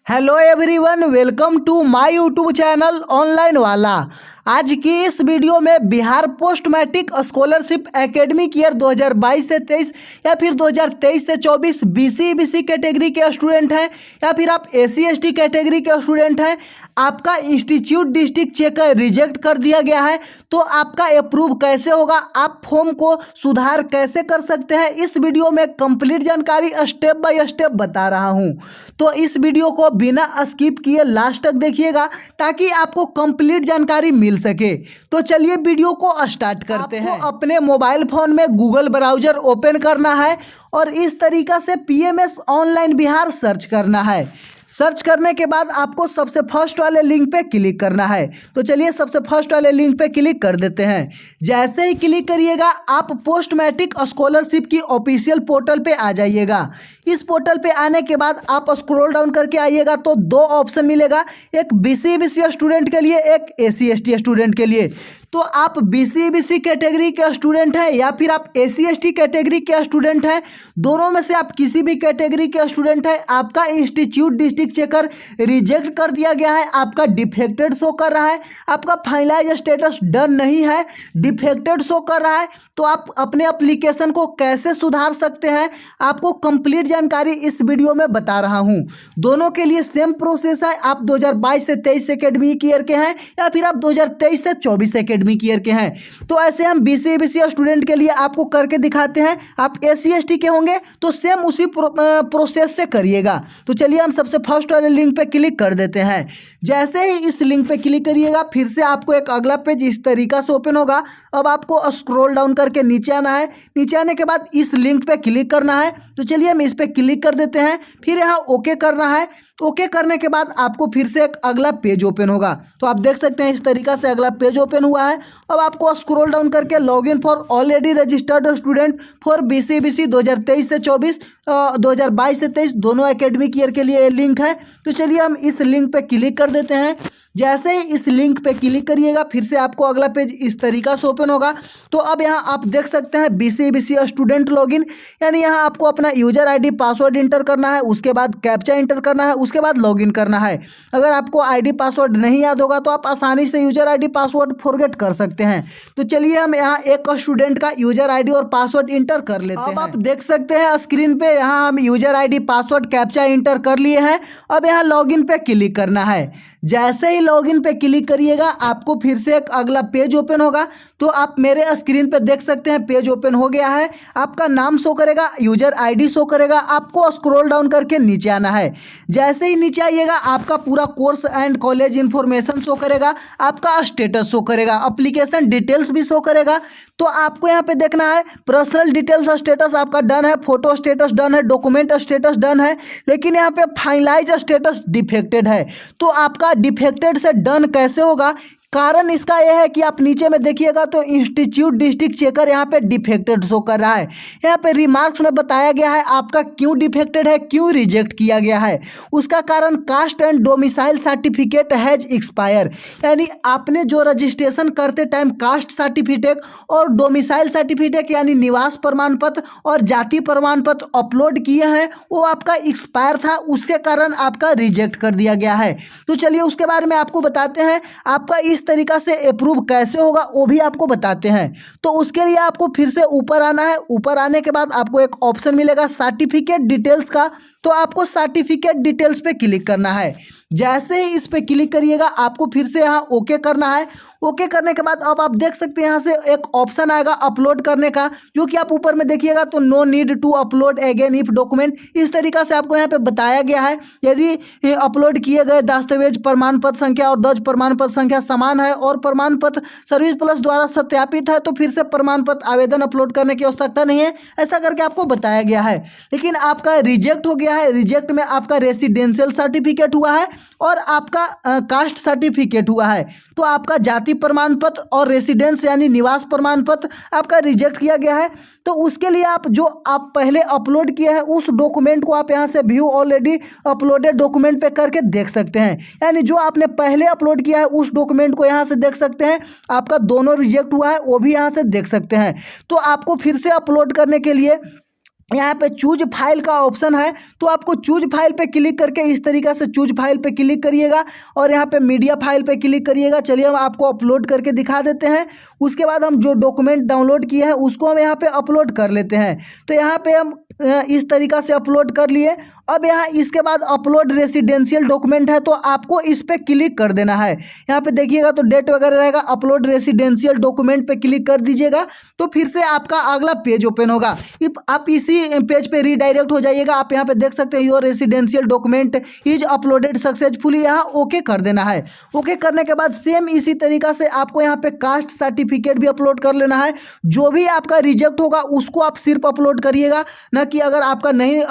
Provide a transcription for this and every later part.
Hello everyone, welcome to my YouTube channel online वाला। आज की इस वीडियो में Bihar post matric scholarship academic year 2022 से 23 या फिर 2023 से 24 बीसी कैटेगरी के स्टूडेंट हैं या फिर आप एससी/एसटी कैटेगरी के स्टूडेंट हैं, आपका इंस्टीट्यूट डिस्ट्रिक्ट चेकर रिजेक्ट कर दिया गया है तो आपका अप्रूव कैसे होगा, आप फॉर्म को सुधार कैसे कर सकते हैं, इस वीडियो में कंप्लीट जानकारी स्टेप बाय स्टेप बता रहा हूं। तो इस वीडियो को बिना स्किप किए लास्ट तक देखिएगा ताकि आपको कंप्लीट जानकारी मिल सके। तो चलिए वीडियो को स्टार्ट करते हैं। अपने मोबाइल फोन में गूगल ब्राउजर ओपन करना है और इस तरीका से पीएमएस ऑनलाइन बिहार सर्च करना है। सर्च करने के बाद आपको सबसे फर्स्ट वाले लिंक पे क्लिक करना है। तो चलिए सबसे फर्स्ट वाले लिंक पे क्लिक कर देते हैं। जैसे ही क्लिक करिएगा आप पोस्ट मैट्रिक स्कॉलरशिप की ऑफिशियल पोर्टल पे आ जाइएगा। इस पोर्टल पे आने के बाद आप स्क्रॉल डाउन करके आइएगा तो दो ऑप्शन मिलेगा, एक बीसी स्टूडेंट के लिए, एक एससी/एसटी स्टूडेंट के लिए। तो आप बीसी कैटेगरी के स्टूडेंट हैं या फिर आप एससी/एसटी कैटेगरी के स्टूडेंट हैं, दोनों में से आप किसी भी कैटेगरी के स्टूडेंट हैं, आपका इंस्टीट्यूट डिस्ट्रिक्ट चेकर रिजेक्ट कर दिया गया है, आपका डिफेक्टेड शो कर रहा है, आपका फाइनलाइज स्टेटस डन नहीं है, डिफेक्टेड शो कर रहा है। तो आप अपने एप्लीकेशन को कैसे सुधार सकते हैं, आपको कंप्लीट जानकारी इस वीडियो में बता रहा हूं। दोनों के लिए सेम प्रोसेस है। आप 2022 से 23 एकेडमिक ईयर के हैं या फिर आप 2023 से 24 एकेडमिक ईयर के हैं। तो ऐसे हम बीसी स्टूडेंट के लिए आपको करके दिखाते हैं। आप एससी/एसटी के होंगे तो सेम उसी प्रोसेस से करिएगा। तो चलिए हम सबसे फर्स्ट वाले लिंक पे क्लिक कर देते हैं। जैसे ही इस लिंक पे क्लिक करिएगा फिर से आपको एक अगला पेज इस तरीका से ओपन होगा। अब आपको स्क्रॉल डाउन करके नीचे आना है। नीचे आने के बाद इस लिंक पे क्लिक करना है। तो चलिए हम इस पे क्लिक कर देते हैं। फिर यहाँ ओके करना है। ओके करने के बाद आपको फिर से एक अगला पेज ओपन होगा। तो आप देख सकते हैं इस तरीका से अगला पेज ओपन हुआ है। अब आपको स्क्रॉल डाउन करके login for already registered student for BC 2023 से 24 2022 से 23 दोनों एकेडमिक ईयर के लिए ये लिंक है। तो चलिए हम इस लिंक पे क्लिक कर देते हैं। जैसे ही इस लिंक पे क्लिक करिएगा फिर से आपको अगला पेज इस तरीका से ओपन होगा। तो अब यहाँ आप देख सकते हैं बीसी स्टूडेंट लॉगिन, यानी यहाँ आपको अपना यूजर आईडी पासवर्ड इंटर करना है, उसके बाद कैप्चा इंटर करना है, उसके बाद लॉगिन करना है। अगर आपको आईडी पासवर्ड नहीं याद होगा तो आप आसानी से यूजर आईडी पासवर्ड फॉरगेट कर सकते हैं। तो चलिए हम यहाँ एक स्टूडेंट का यूजर आईडी और पासवर्ड इंटर कर लेते हैं। अब आप देख सकते हैं स्क्रीन पे यहाँ हम user ID password captcha inter कर लिए हैं। अब यहाँ लॉगिन पे क्लिक करना है। जैसे ही लॉगिन पे क्लिक करिएगा आपको फिर से एक अगला पेज ओपन होगा। तो आप मेरे स्क्रीन पे देख सकते हैं पेज ओपन हो गया है। आपका नाम शो करेगा, यूजर आईडी शो करेगा, आपको स्क्रॉल डाउन करके नीचे आना है। जैसे ही नीचे आइएगा आपका पूरा course and college information show करेगा, आपका स्टेटस शो करेगा, एप्लीकेशन डिटेल्स भी शो करेगा। तो आपको यहाँ पे देखना है पर्सनल डिटेल्स स्टेटस आपका डन है, फोटो स्टेटस डन है, डॉक्यूमेंट स्टेटस डन है, लेकिन यहाँ पे फाइनलाइज स्टेटस डिफेक्टेड है। तो आपका डिफेक्टेड से डन कैसे होगा, कारण इसका यह है कि आप नीचे में देखिएगा तो इंस्टीट्यूट डिस्ट्रिक्ट चेकर यहाँ पे डिफेक्टेड शो कर रहा है। यहाँ पे रिमार्क्स में बताया गया है आपका क्यों डिफेक्टेड है, क्यों रिजेक्ट किया गया है। उसका कारण caste and domicile certificate has expire, यानी आपने जो रजिस्ट्रेशन करते टाइम कास्ट सर्टिफिकेट और डोमिसाइल सर्टिफिकेट यानी निवास प्रमाण पत्र और जाति प्रमाण पत्र अपलोड किए हैं वो आपका एक्सपायर था, उसके कारण आपका रिजेक्ट कर दिया गया है। तो चलिए उसके बारे में आपको बताते हैं। आपका इस तरीका से अप्रूव कैसे होगा वो भी आपको बताते हैं। तो उसके लिए आपको फिर से ऊपर आना है। ऊपर आने के बाद आपको एक ऑप्शन मिलेगा सर्टिफिकेट डिटेल्स का। तो आपको सर्टिफिकेट डिटेल्स पे क्लिक करना है। जैसे ही इस पे क्लिक करिएगा आपको फिर से यहाँ ओके करना है। ओके करने के बाद अब आप देख सकते हैं यहाँ से एक ऑप्शन आएगा अपलोड करने का, जो कि आप ऊपर में देखिएगा तो no need to upload again if document, इस तरीका से आपको यहाँ पे बताया गया है। यदि अपलोड किए गए दस्तावेज प्रमाण पत्र संख्या और दर्ज प्रमाण पत्र संख्या समान है और प्रमाण पत्र सर्विस प्लस द्वारा सत्यापित है तो फिर से प्रमाण पत्र आवेदन अपलोड करने की आवश्यकता नहीं है, ऐसा करके आपको बताया गया है। लेकिन आपका रिजेक्ट हो गया है। रिजेक्ट में आपका रेसिडेंशियल सर्टिफिकेट हुआ है और आपका कास्ट सर्टिफिकेट हुआ है। तो आपका जाति प्रमाण पत्र और रेसिडेंस यानी निवास प्रमाण पत्र आपका रिजेक्ट किया गया है। तो उसके लिए आप जो आप पहले अपलोड किए हैं उस डॉक्यूमेंट को आप यहाँ से व्यू ऑलरेडी अपलोडेड डॉक्यूमेंट पे करके देख सकते हैं। यानी जो आपने पहले अपलोड किया है उस डॉक्यूमेंट को यहाँ से देख सकते हैं। आपका दोनों रिजेक्ट हुआ है वो भी यहाँ से देख सकते हैं। तो आपको फिर से अपलोड करने के लिए यहाँ पे चूज फाइल का ऑप्शन है, तो आपको चूज फाइल पे क्लिक करके इस तरीक़ा से चूज फाइल पे क्लिक करिएगा और यहाँ पे मीडिया फाइल पे क्लिक करिएगा। चलिए हम आपको अपलोड करके दिखा देते हैं। उसके बाद हम जो डॉक्यूमेंट डाउनलोड किए हैं उसको हम यहाँ पे अपलोड कर लेते हैं। तो यहाँ पे हम इस तरीक़ा से अपलोड कर लिए। अब यहाँ इसके बाद अपलोड रेसिडेंशियल डॉक्यूमेंट है, तो आपको इस पर क्लिक कर देना है। यहाँ पे देखिएगा तो डेट वगैरह रहेगा, अपलोड रेसिडेंशियल डॉक्यूमेंट पे क्लिक कर दीजिएगा तो फिर से आपका अगला पेज ओपन होगा। आप इसी पेज पे रीडायरेक्ट हो जाइएगा। आप यहाँ पे देख सकते हैं your residential document is uploaded successfully, यहाँ ओके कर देना है। ओके करने के बाद सेम इसी तरीक़ा से आपको यहाँ पे कास्ट सर्टिफिकेट भी अपलोड कर लेना है। जो भी आपका रिजेक्ट होगा उसको आप सिर्फ अपलोड करिएगा, ना कि अगर आपका नहीं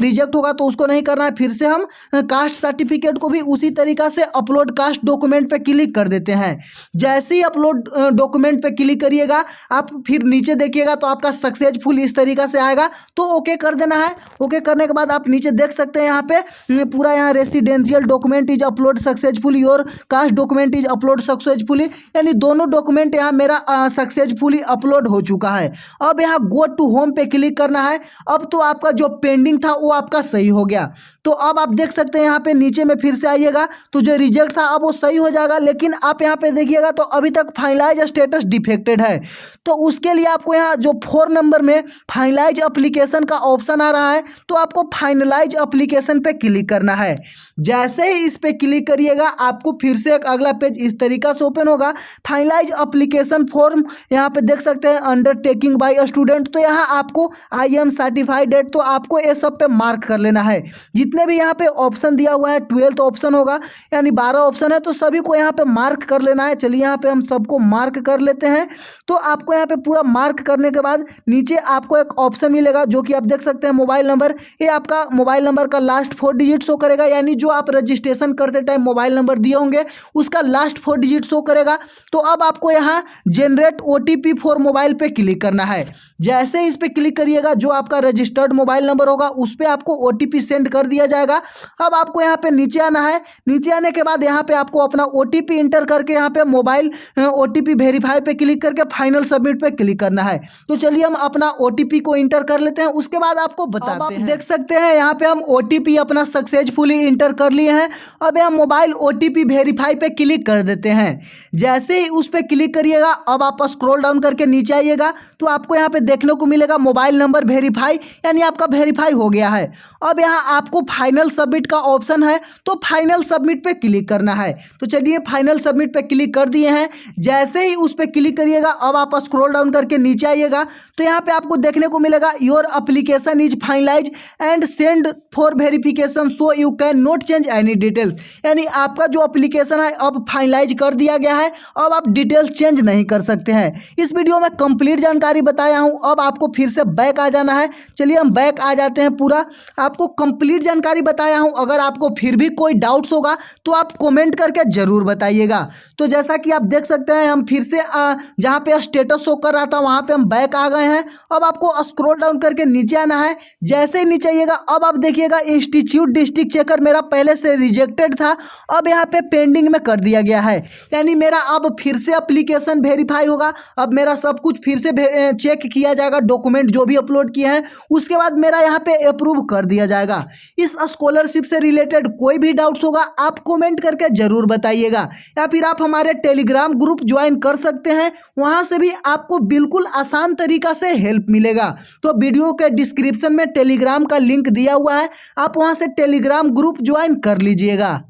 रिजेक्ट होगा तो उसको नहीं करना है। फिर से हम कास्ट सर्टिफिकेट को भी उसी तरीक़ा से अपलोड कास्ट डॉक्यूमेंट पे क्लिक कर देते हैं। जैसे ही अपलोड डॉक्यूमेंट पे क्लिक करिएगा आप फिर नीचे देखिएगा तो आपका सक्सेसफुल इस तरीक़ा से आएगा, तो ओके कर देना है। ओके करने के बाद आप नीचे देख सकते हैं यहाँ पे पूरा यहाँ residential document is upload successfully, your cast document is upload successfully, यानी दोनों डॉक्यूमेंट यहाँ मेरा सक्सेसफुली अपलोड हो चुका है। अब यहाँ गो टू होम पे क्लिक करना है। अब तो आपका जो पेंडिंग था वो आपका सही हो गया। तो अब आप देख सकते हैं यहाँ पे नीचे में फिर से आइएगा तो जो रिजेक्ट था अब वो सही हो जाएगा, लेकिन आप यहाँ पे देखिएगा तो अभी तक फाइनलाइज स्टेटस डिफेक्टेड है। तो उसके लिए आपको यहाँ जो 4 नंबर में फाइनलाइज एप्लीकेशन का ऑप्शन आ रहा है, तो आपको फाइनलाइज एप्लीकेशन पे क्लिक करना है। जैसे ही इस पे क्लिक करिएगा आपको फिर से एक अगला पेज इस तरीका से ओपन होगा। फाइनलाइज एप्लीकेशन फॉर्म यहाँ पे देख सकते हैं अंडरटेकिंग बाय स्टूडेंट, तो यहाँ आपको आई एम सर्टिफाइड डेट, तो आपको ये सब पे मार्क कर लेना है। जितने भी यहाँ पे ऑप्शन दिया हुआ है 12th ऑप्शन होगा, यानी 12 ऑप्शन है, तो सभी को यहाँ पे मार्क कर लेना है। चलिए यहाँ पे हम सबको मार्क कर लेते हैं। तो आपको यहाँ पे पूरा मार्क करने के बाद नीचे आपको एक ऑप्शन मिलेगा जो कि आप देख सकते हैं मोबाइल नंबर। ये आपका मोबाइल नंबर का लास्ट 4 डिजिट शो करेगा, यानी जो आप रजिस्ट्रेशन करते टाइम मोबाइल नंबर दिए होंगे उसका लास्ट 4 डिजिट शो करेगा। तो अब आपको यहाँ जनरेट OTP फॉर मोबाइल पे क्लिक करना है। जैसे इस पे क्लिक करिएगा जो आपका रजिस्टर्ड मोबाइल नंबर होगा उस पर आपको OTP सेंड कर दिया जाएगा। अब आपको यहाँ पे नीचे आना है। नीचे आने के बाद यहाँ पे आपको अपना OTP इंटर करके यहाँ पे मोबाइल OTP वेरीफाई पे क्लिक करके फाइनल सबमिट पे क्लिक करना है। तो चलिए हम अपना OTP को इंटर कर लेते हैं, उसके बाद आपको बताते हैं। देख सकते हैं यहाँ पे हम OTP अपना सक्सेसफुली इंटर कर लिए हैं। अब यहाँ मोबाइल OTP वेरीफाई पे क्लिक कर देते हैं। जैसे ही उस पर क्लिक करिएगा अब आप स्क्रॉल डाउन करके नीचे आइएगा तो आपको यहाँ पे देखने को मिलेगा मोबाइल नंबर वेरीफाई, यानी आपका वेरीफाई हो गया है। अब यहाँ आपको फाइनल सबमिट का ऑप्शन है, तो फाइनल सबमिट पे क्लिक करना है। तो चलिए फाइनल सबमिट पे क्लिक कर दिए हैं। जैसे ही उस पर क्लिक करिएगा अब आप स्क्रॉल डाउन करके नीचे आइएगा तो यहाँ पे आपको देखने को मिलेगा your application is finalize and send for verification so you can not change any details, यानी आपका जो एप्लीकेशन है अब फाइनलाइज कर दिया गया है, अब आप डिटेल्स चेंज नहीं कर सकते हैं। इस वीडियो में कंप्लीट जानकारी बताया हूँ। अब आपको फिर से बैक आ जाना है। चलिए हम बैक आ जाते हैं। पूरा आपको कंप्लीट जानकारी बताया हूँ। अगर आपको फिर भी कोई डाउट्स होगा तो आप कमेंट करके ज़रूर बताइएगा। तो जैसा कि आप देख सकते हैं हम फिर से जहाँ पे स्टेटस शो कर रहा था वहाँ पे हम बैक आ गए हैं। अब आपको स्क्रॉल डाउन करके नीचे आना है। जैसे ही नीचे आइएगा अब आप देखिएगा इंस्टीट्यूट डिस्ट्रिक्ट चेकर मेरा पहले से रिजेक्टेड था, अब यहाँ पे पेंडिंग में कर दिया गया है, यानी मेरा अब फिर से एप्लीकेशन वेरीफाई होगा। अब मेरा सब कुछ फिर से चेक किया जाएगा, डॉक्यूमेंट जो भी अपलोड किए हैं उसके बाद मेरा यहाँ पे अप्रूव कर दिया जाएगा। इस स्कॉलरशिप से रिलेटेड कोई भी डाउट्स होगा आप कमेंट करके ज़रूर बताइएगा, या फिर आप हमारे टेलीग्राम ग्रुप ज्वाइन कर सकते हैं। वहाँ से भी आपको बिल्कुल आसान तरीका से हेल्प मिलेगा। तो वीडियो के डिस्क्रिप्शन में टेलीग्राम का लिंक दिया हुआ है, आप वहाँ से टेलीग्राम ग्रुप ज्वाइन कर लीजिएगा।